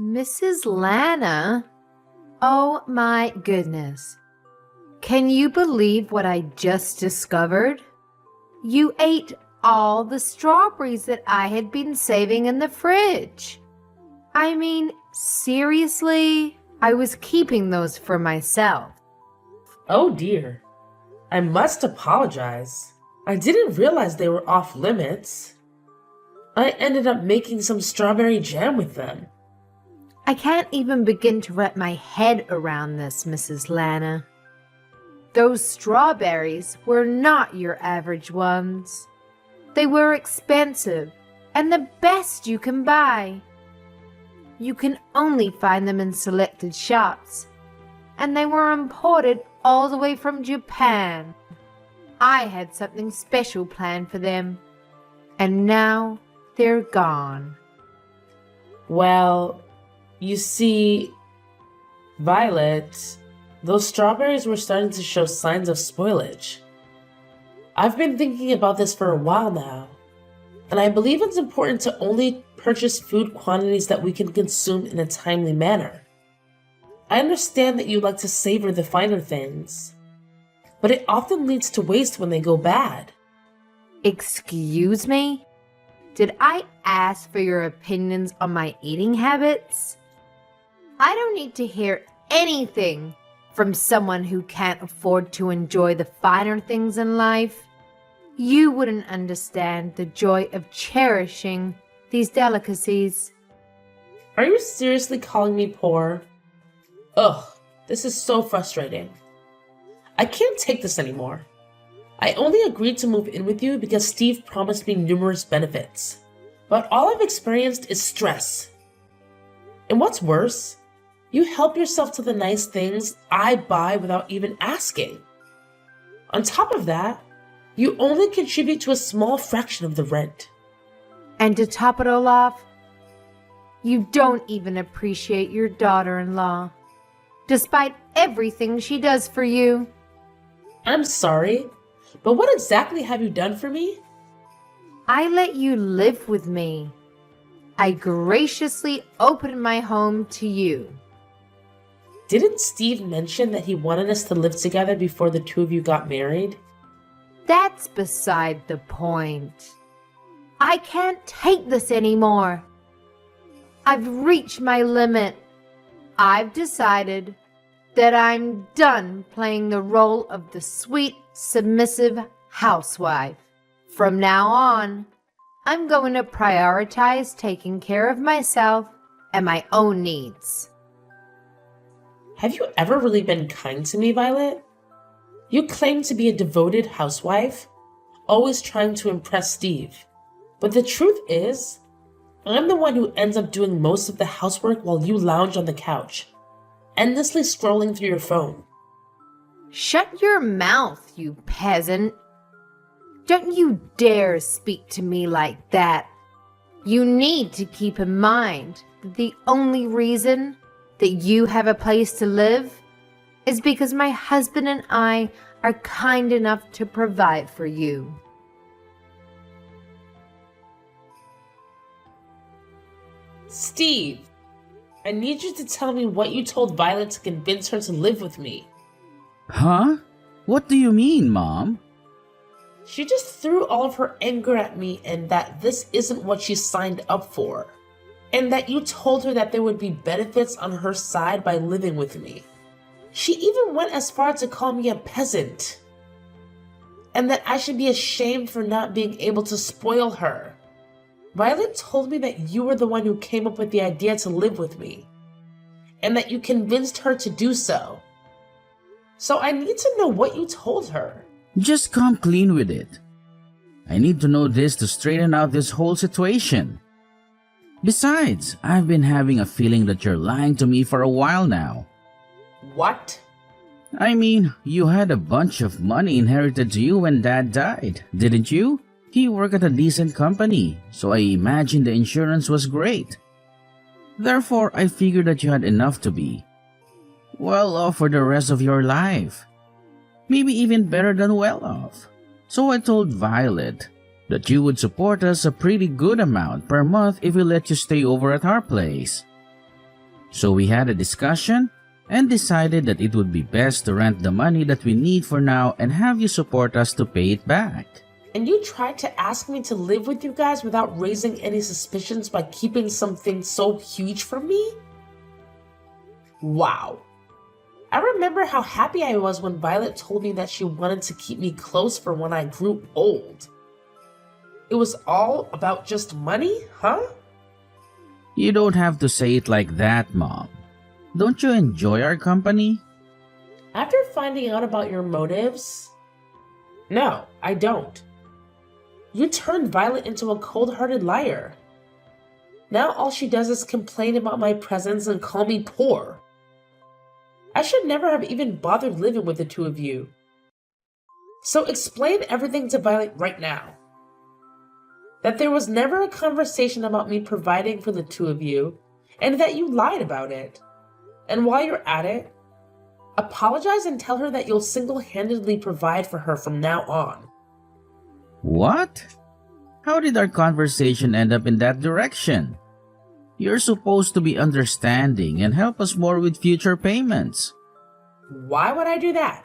Mrs. Lana? Oh my goodness. Can you believe what I just discovered? You ate all the strawberries that I had been saving in the fridge. I mean, seriously? I was keeping those for myself. Oh dear. I must apologize. I didn't realize they were off limits. I ended up making some strawberry jam with them. I can't even begin to wrap my head around this, Mrs. Lana. Those strawberries were not your average ones. They were expensive and the best you can buy. You can only find them in selected shops, and they were imported all the way from Japan. I had something special planned for them, and now they're gone. Well, you see, Violet, those strawberries were starting to show signs of spoilage. I've been thinking about this for a while now, and I believe it's important to only purchase food quantities that we can consume in a timely manner. I understand that you like to savor the finer things, but it often leads to waste when they go bad. Excuse me? Did I ask for your opinions on my eating habits? I don't need to hear anything from someone who can't afford to enjoy the finer things in life. You wouldn't understand the joy of cherishing these delicacies. Are you seriously calling me poor? Ugh, this is so frustrating. I can't take this anymore. I only agreed to move in with you because Steve promised me numerous benefits, but all I've experienced is stress. And what's worse, you help yourself to the nice things I buy without even asking. On top of that, you only contribute to a small fraction of the rent. And to top it all off, you don't even appreciate your daughter-in-law, despite everything she does for you. I'm sorry, but what exactly have you done for me? I let you live with me. I graciously opened my home to you. Didn't Steve mention that he wanted us to live together before the two of you got married? That's beside the point. I can't take this anymore. I've reached my limit. I've decided that I'm done playing the role of the sweet, submissive housewife. From now on, I'm going to prioritize taking care of myself and my own needs. Have you ever really been kind to me, Violet? You claim to be a devoted housewife, always trying to impress Steve. But the truth is, I'm the one who ends up doing most of the housework while you lounge on the couch, endlessly scrolling through your phone. Shut your mouth, you peasant. Don't you dare speak to me like that. You need to keep in mind that the only reason that you have a place to live is because my husband and I are kind enough to provide for you. Steve, I need you to tell me what you told Violet to convince her to live with me. Huh? What do you mean, Mom? She just threw all of her anger at me and that this isn't what she signed up for. And that you told her that there would be benefits on her side by living with me. She even went as far to call me a peasant. And that I should be ashamed for not being able to spoil her. Violet told me that you were the one who came up with the idea to live with me. And that you convinced her to do so. So I need to know what you told her. Just come clean with it. I need to know this to straighten out this whole situation. Besides, I've been having a feeling that you're lying to me for a while now. What? I mean, you had a bunch of money inherited to you when Dad died, didn't you? He worked at a decent company, so I imagine the insurance was great. Therefore, I figured that you had enough to be well off for the rest of your life. Maybe even better than well off. So I told Violet that you would support us a pretty good amount per month if we let you stay over at our place. So we had a discussion and decided that it would be best to rent the money that we need for now and have you support us to pay it back. And you tried to ask me to live with you guys without raising any suspicions by keeping something so huge from me? Wow. I remember how happy I was when Violet told me that she wanted to keep me close for when I grew old. It was all about just money, huh? You don't have to say it like that, Mom. Don't you enjoy our company? After finding out about your motives? No, I don't. You turned Violet into a cold-hearted liar. Now all she does is complain about my presence and call me poor. I should never have even bothered living with the two of you. So explain everything to Violet right now. That there was never a conversation about me providing for the two of you, and that you lied about it. And while you're at it, apologize and tell her that you'll single-handedly provide for her from now on. What? How did our conversation end up in that direction? You're supposed to be understanding and help us more with future payments. Why would I do that?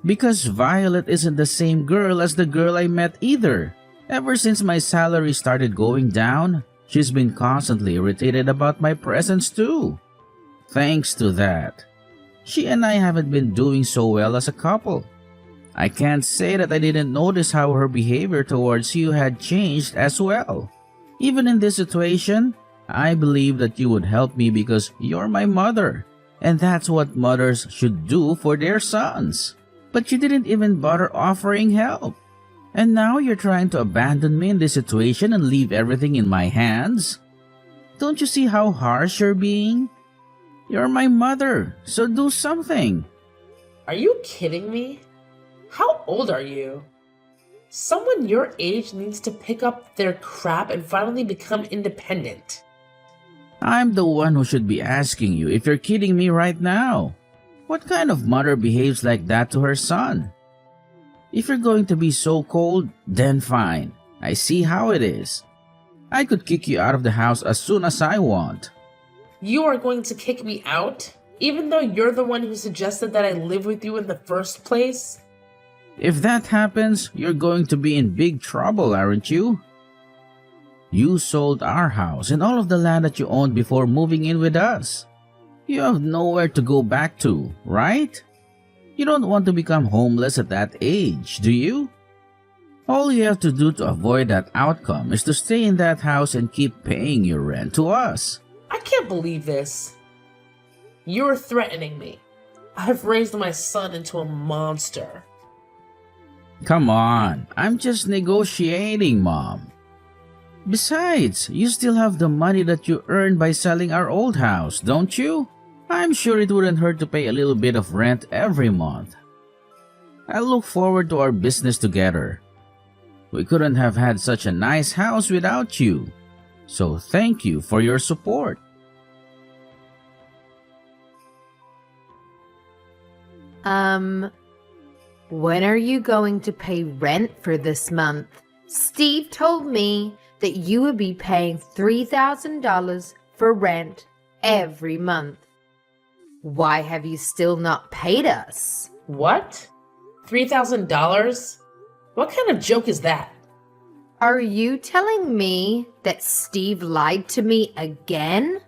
Because Violet isn't the same girl as the girl I met either. Ever since my salary started going down, she's been constantly irritated about my presence too. Thanks to that, she and I haven't been doing so well as a couple. I can't say that I didn't notice how her behavior towards you had changed as well. Even in this situation, I believe that you would help me because you're my mother, and that's what mothers should do for their sons. But you didn't even bother offering help. And now you're trying to abandon me in this situation and leave everything in my hands? Don't you see how harsh you're being? You're my mother, so do something. Are you kidding me? How old are you? Someone your age needs to pick up their crap and finally become independent. I'm the one who should be asking you if you're kidding me right now. What kind of mother behaves like that to her son? If you're going to be so cold, then fine. I see how it is. I could kick you out of the house as soon as I want. You are going to kick me out, even though you're the one who suggested that I live with you in the first place? If that happens, you're going to be in big trouble, aren't you? You sold our house and all of the land that you owned before moving in with us. You have nowhere to go back to, right? You don't want to become homeless at that age, do you? All you have to do to avoid that outcome is to stay in that house and keep paying your rent to us. I can't believe this. You're threatening me. I've raised my son into a monster. Come on, I'm just negotiating, Mom. Besides, you still have the money that you earned by selling our old house, don't you? I'm sure it wouldn't hurt to pay a little bit of rent every month. I look forward to our business together. We couldn't have had such a nice house without you. So thank you for your support. When are you going to pay rent for this month? Steve told me that you would be paying $3,000 for rent every month. Why have you still not paid us? What? $3,000? What kind of joke is that? Are you telling me that Steve lied to me again?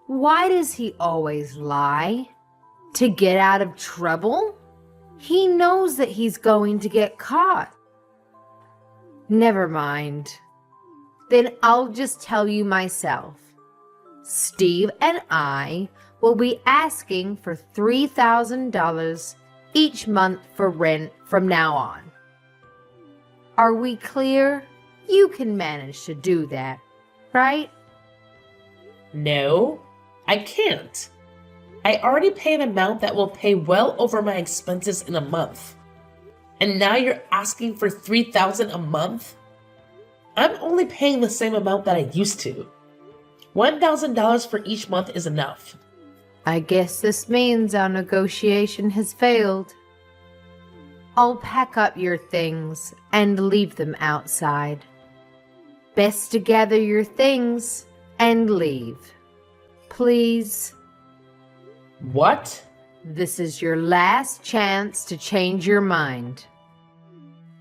Why does he always lie? To get out of trouble? He knows that he's going to get caught. Never mind. Then I'll just tell you myself. Steve and I will be asking for $3,000 each month for rent from now on. Are we clear? You can manage to do that, right? No, I can't. I already pay an amount that will pay well over my expenses in a month. And now you're asking for $3,000 a month? I'm only paying the same amount that I used to. $1,000 for each month is enough. I guess this means our negotiation has failed. I'll pack up your things and leave them outside. Best to gather your things and leave. Please. What? This is your last chance to change your mind.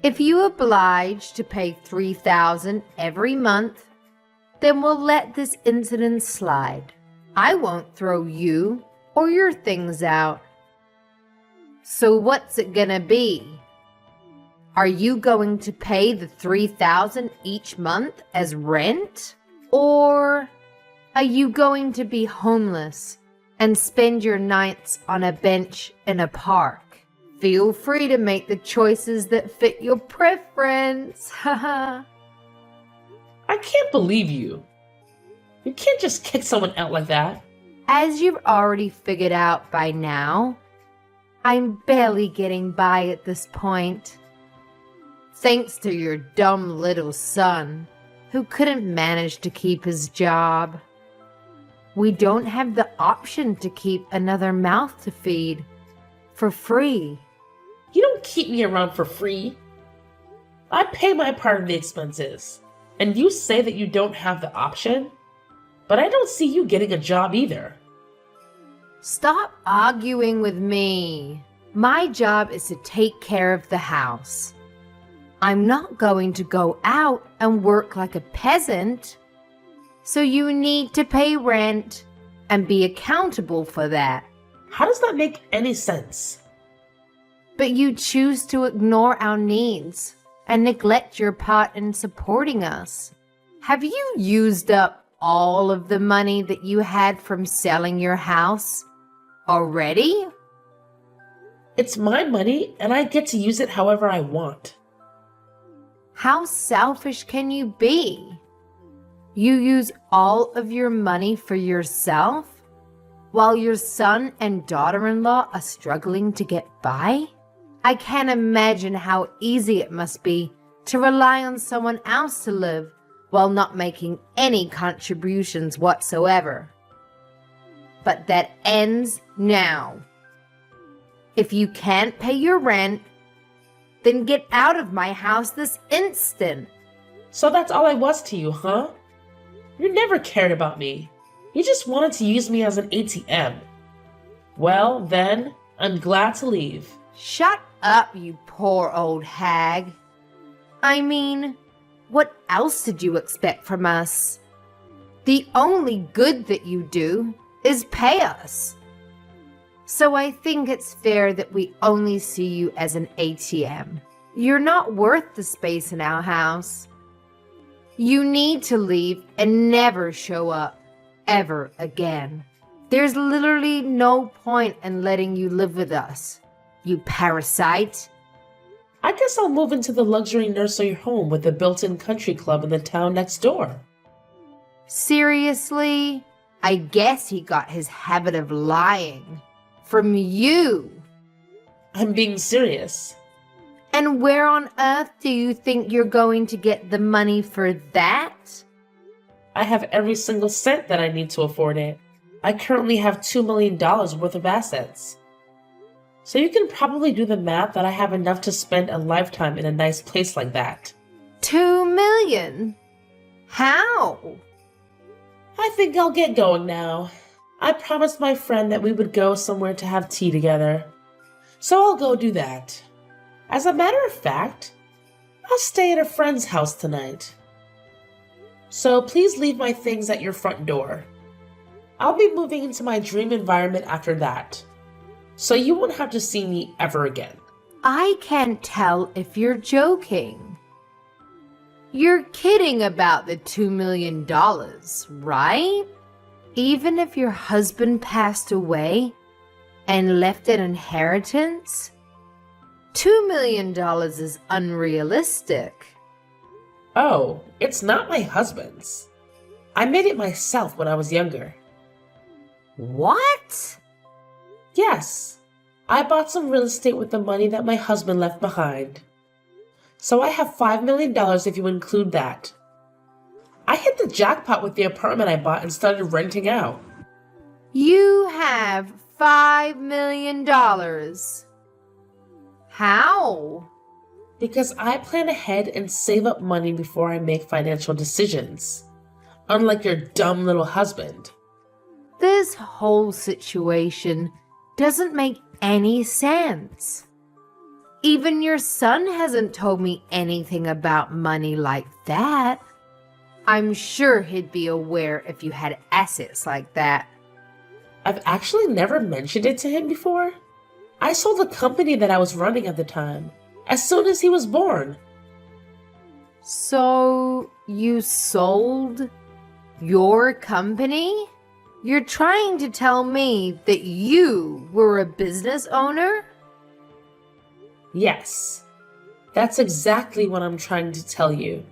If you oblige to pay $3,000 every month, then we'll let this incident slide. I won't throw you or your things out. So what's it gonna be? Are you going to pay the $3,000 each month as rent? Or are you going to be homeless and spend your nights on a bench in a park? Feel free to make the choices that fit your preference. Haha. I can't believe you. You can't just kick someone out like that. As you've already figured out by now, I'm barely getting by at this point. Thanks to your dumb little son, who couldn't manage to keep his job. We don't have the option to keep another mouth to feed for free. You don't keep me around for free. I pay my part of the expenses. And you say that you don't have the option? But I don't see you getting a job either. Stop arguing with me. My job is to take care of the house. I'm not going to go out and work like a peasant. So you need to pay rent and be accountable for that. How does that make any sense? But you choose to ignore our needs and neglect your part in supporting us. Have you used up all of the money that you had from selling your house already? It's my money and I get to use it however I want. How selfish can you be? You use all of your money for yourself while your son and daughter-in-law are struggling to get by? I can't imagine how easy it must be to rely on someone else to live while not making any contributions whatsoever. But that ends now. If you can't pay your rent, then get out of my house this instant. So that's all I was to you, huh? You never cared about me. You just wanted to use me as an ATM. Well, then, I'm glad to leave. Shut up, you poor old hag. I mean, what else did you expect from us? The only good that you do is pay us. So I think it's fair that we only see you as an ATM. You're not worth the space in our house. You need to leave and never show up ever again. There's literally no point in letting you live with us, you parasite. I guess I'll move into the luxury nursery home with the built-in country club in the town next door. Seriously? I guess he got his habit of lying from you. I'm being serious. And where on earth do you think you're going to get the money for that? I have every single cent that I need to afford it. I currently have $2 million worth of assets. So you can probably do the math that I have enough to spend a lifetime in a nice place like that. 2 million? How? I think I'll get going now. I promised my friend that we would go somewhere to have tea together. So I'll go do that. As a matter of fact, I'll stay at a friend's house tonight. So please leave my things at your front door. I'll be moving into my dream environment after that. So you won't have to see me ever again. I can't tell if you're joking. You're kidding about the $2 million, right? Even if your husband passed away and left an inheritance, $2 million is unrealistic. Oh, it's not my husband's. I made it myself when I was younger. What? Yes, I bought some real estate with the money that my husband left behind. So I have $5 million if you include that. I hit the jackpot with the apartment I bought and started renting out. You have $5 million. How? Because I plan ahead and save up money before I make financial decisions. Unlike your dumb little husband. This This whole situation doesn't make any sense. Even your son hasn't told me anything about money like that. I'm sure he'd be aware if you had assets like that. I've actually never mentioned it to him before. I sold the company that I was running at the time, as soon as he was born. So, you sold your company? You're trying to tell me that you were a business owner? Yes, that's exactly what I'm trying to tell you.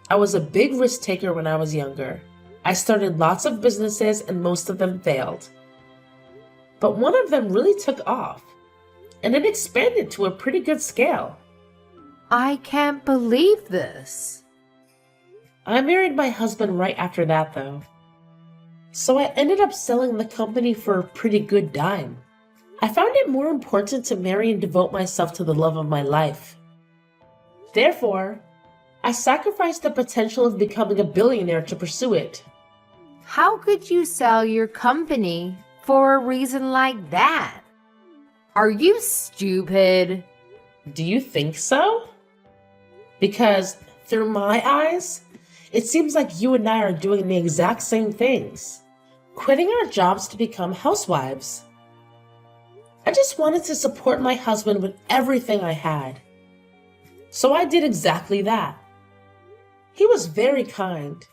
I was a big risk taker when I was younger. I started lots of businesses and most of them failed. But one of them really took off, and it expanded to a pretty good scale. I can't believe this. I married my husband right after that, though. So I ended up selling the company for a pretty good dime. I found it more important to marry and devote myself to the love of my life. Therefore, I sacrificed the potential of becoming a billionaire to pursue it. How could you sell your company for a reason like that? Are you stupid? Do you think so? Because through my eyes, it seems like you and I are doing the exact same things. Quitting our jobs to become housewives. I just wanted to support my husband with everything I had. So I did exactly that. He was very kind,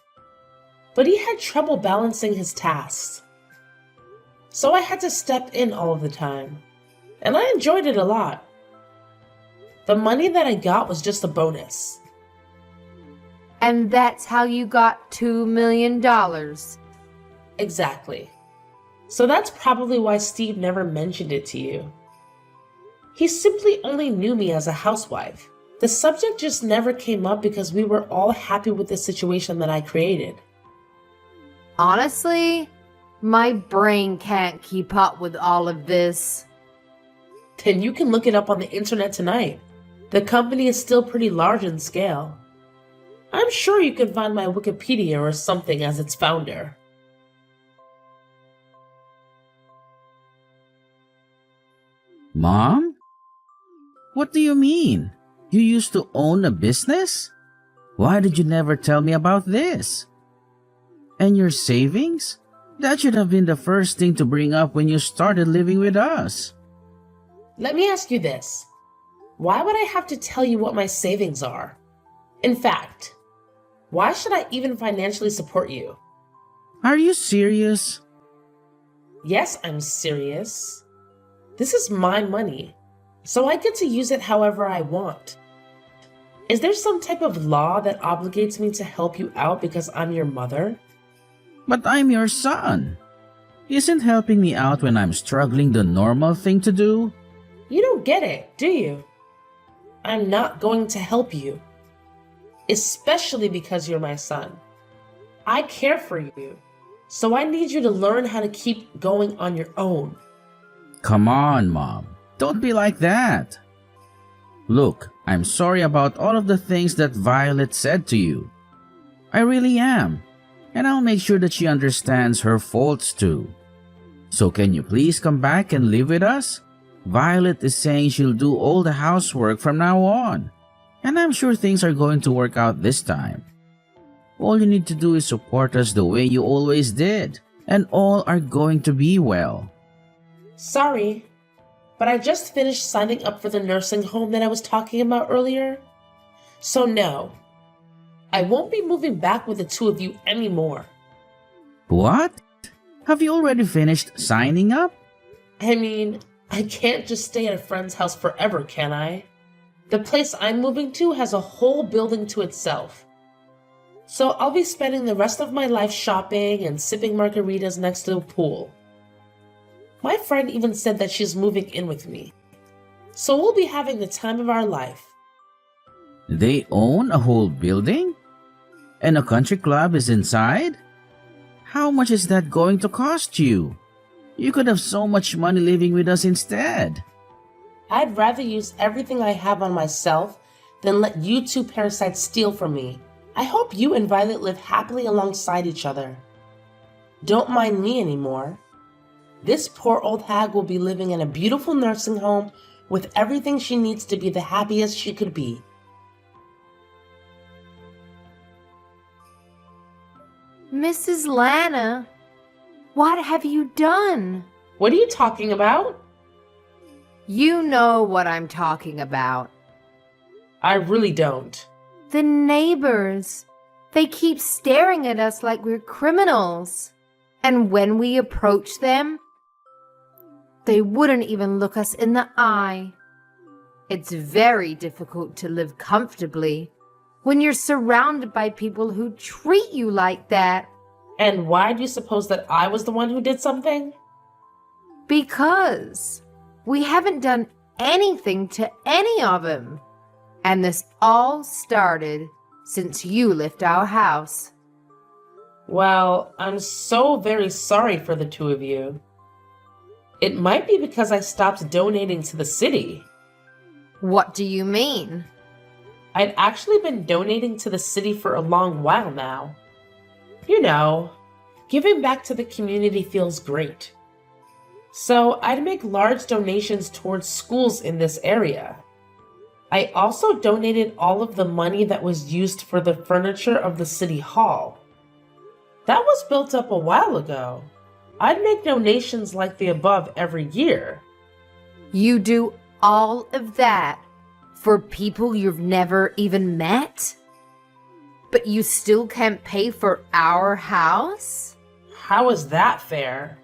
but he had trouble balancing his tasks. So I had to step in all of the time, and I enjoyed it a lot. The money that I got was just a bonus. And that's how you got $2 million. Exactly. So that's probably why Steve never mentioned it to you. He simply only knew me as a housewife. The subject just never came up because we were all happy with the situation that I created. Honestly, my brain can't keep up with all of this. Then you can look it up on the internet tonight. The company is still pretty large in scale. I'm sure you can find my Wikipedia or something as its founder. Mom? What do you mean? You used to own a business? Why did you never tell me about this? And your savings? That should have been the first thing to bring up when you started living with us. Let me ask you this. Why would I have to tell you what my savings are? In fact, why should I even financially support you? Are you serious? Yes, I'm serious. This is my money, so I get to use it however I want. Is there some type of law that obligates me to help you out because I'm your mother? But I'm your son. Isn't helping me out when I'm struggling the normal thing to do? You don't get it, do you? I'm not going to help you. Especially because you're my son. I care for you, so I need you to learn how to keep going on your own. Come on, Mom. Don't be like that. Look, I'm sorry about all of the things that Violet said to you. I really am. And I'll make sure that she understands her faults too. So can you please come back and live with us? Violet is saying she'll do all the housework from now on. And I'm sure things are going to work out this time. All you need to do is support us the way you always did. And all are going to be well. Sorry, but I just finished signing up for the nursing home that I was talking about earlier. So no, I won't be moving back with the two of you anymore. What? Have you already finished signing up? I mean, I can't just stay at a friend's house forever, can I? The place I'm moving to has a whole building to itself. So I'll be spending the rest of my life shopping and sipping margaritas next to a pool. My friend even said that she's moving in with me. So we'll be having the time of our life. They own a whole building? And a country club is inside? How much is that going to cost you? You could have so much money living with us instead. I'd rather use everything I have on myself than let you two parasites steal from me. I hope you and Violet live happily alongside each other. Don't mind me anymore. This poor old hag will be living in a beautiful nursing home with everything she needs to be the happiest she could be. Mrs. Lana, what have you done? What are you talking about? You know what I'm talking about. I really don't. The neighbors. They keep staring at us like we're criminals. And when we approach them, they wouldn't even look us in the eye. It's very difficult to live comfortably when you're surrounded by people who treat you like that. And why do you suppose that I was the one who did something? Because we haven't done anything to any of them. And this all started since you left our house. Well, I'm so very sorry for the two of you. It might be because I stopped donating to the city. What do you mean? I'd actually been donating to the city for a long while now. You know, giving back to the community feels great. So I'd make large donations towards schools in this area. I also donated all of the money that was used for the furniture of the city hall. That was built up a while ago. I'd make donations like the above every year. You do all of that for people you've never even met? But you still can't pay for our house? How is that fair?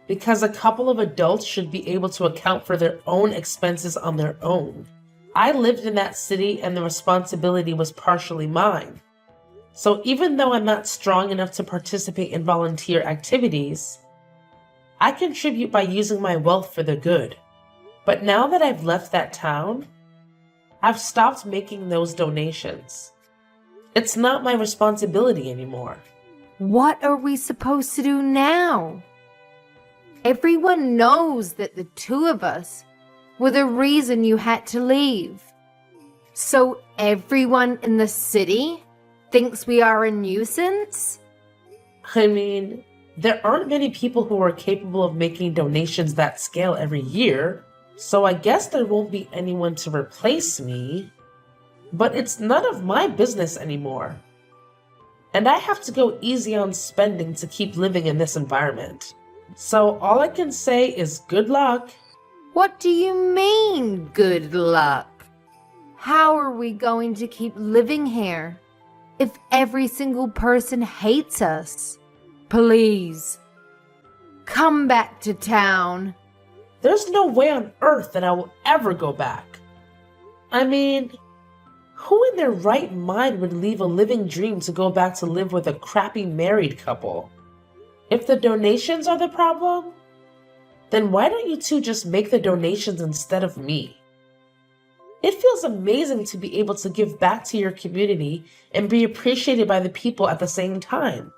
Because a couple of adults should be able to account for their own expenses on their own. I lived in that city and the responsibility was partially mine. So even though I'm not strong enough to participate in volunteer activities, I contribute by using my wealth for the good. But now that I've left that town, I've stopped making those donations. It's not my responsibility anymore. What are we supposed to do now? Everyone knows that the two of us were the reason you had to leave. So everyone in the city thinks we are a nuisance? I mean, there aren't many people who are capable of making donations that scale every year, so I guess there won't be anyone to replace me. But it's none of my business anymore. And I have to go easy on spending to keep living in this environment. So all I can say is good luck. What do you mean, good luck? How are we going to keep living here if every single person hates us? Please, come back to town. There's no way on earth that I will ever go back. I mean, who in their right mind would leave a living dream to go back to live with a crappy married couple? If the donations are the problem, then why don't you two just make the donations instead of me? It feels amazing to be able to give back to your community and be appreciated by the people at the same time.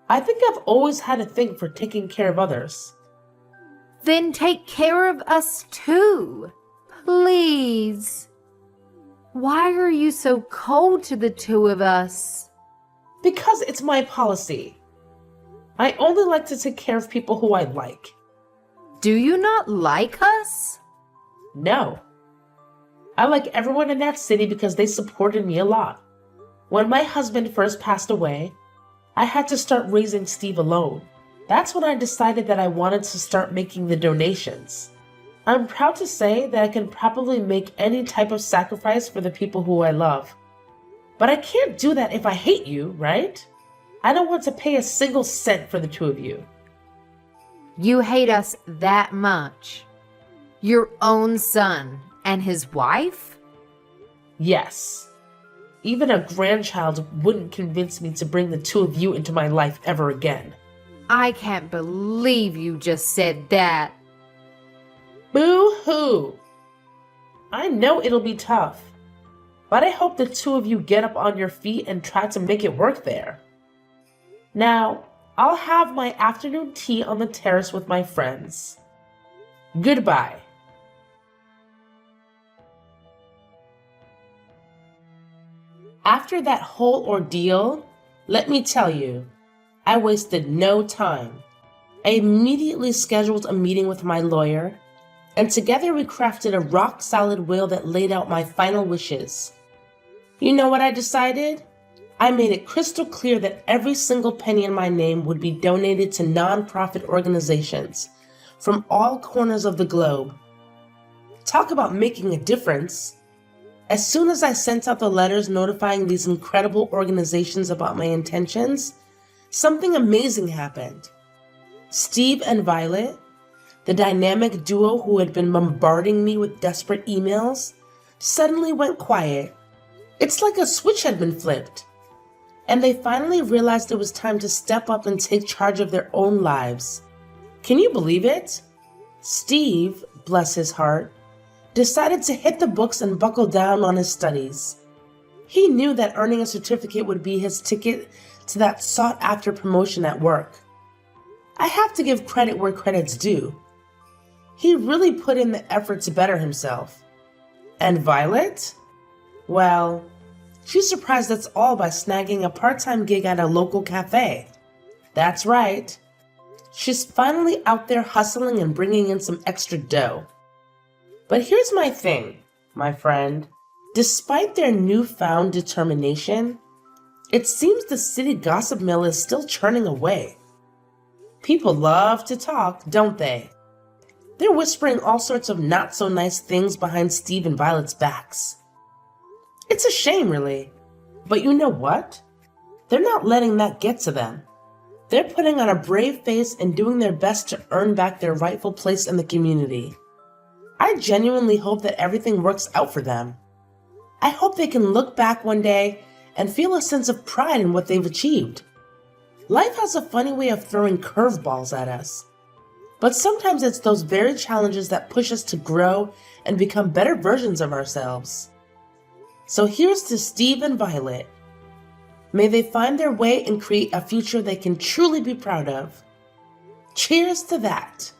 I think I've always had a thing for taking care of others. Then take care of us too. Please. Why are you so cold to the two of us? Because it's my policy. I only like to take care of people who I like. Do you not like us? No. I like everyone in that city because they supported me a lot. When my husband first passed away, I had to start raising Steve alone. That's when I decided that I wanted to start making the donations. I'm proud to say that I can probably make any type of sacrifice for the people who I love. But I can't do that if I hate you, right? I don't want to pay a single cent for the two of you. You hate us that much? Your own son and his wife? Yes. Even a grandchild wouldn't convince me to bring the two of you into my life ever again. I can't believe you just said that. Boo-hoo! I know it'll be tough, but I hope the two of you get up on your feet and try to make it work there. Now, I'll have my afternoon tea on the terrace with my friends. Goodbye. After that whole ordeal, let me tell you, I wasted no time. I immediately scheduled a meeting with my lawyer, and together we crafted a rock-solid will that laid out my final wishes. You know what I decided? I made it crystal clear that every single penny in my name would be donated to non-profit organizations from all corners of the globe. Talk about making a difference. As soon as I sent out the letters notifying these incredible organizations about my intentions, something amazing happened. Steve and Violet, the dynamic duo who had been bombarding me with desperate emails, suddenly went quiet. It's like a switch had been flipped. And they finally realized it was time to step up and take charge of their own lives. Can you believe it? Steve, bless his heart, decided to hit the books and buckle down on his studies. He knew that earning a certificate would be his ticket to that sought-after promotion at work. I have to give credit where credit's due. He really put in the effort to better himself. And Violet? Well, she surprised us all by snagging a part-time gig at a local cafe. That's right. She's finally out there hustling and bringing in some extra dough. But here's my thing, my friend. Despite their newfound determination, it seems the city gossip mill is still churning away. People love to talk, don't they? They're whispering all sorts of not-so-nice things behind Steve and Violet's backs. It's a shame, really. But you know what? They're not letting that get to them. They're putting on a brave face and doing their best to earn back their rightful place in the community. I genuinely hope that everything works out for them. I hope they can look back one day and feel a sense of pride in what they've achieved. Life has a funny way of throwing curveballs at us. But sometimes it's those very challenges that push us to grow and become better versions of ourselves. So here's to Steve and Violet. May they find their way and create a future they can truly be proud of. Cheers to that.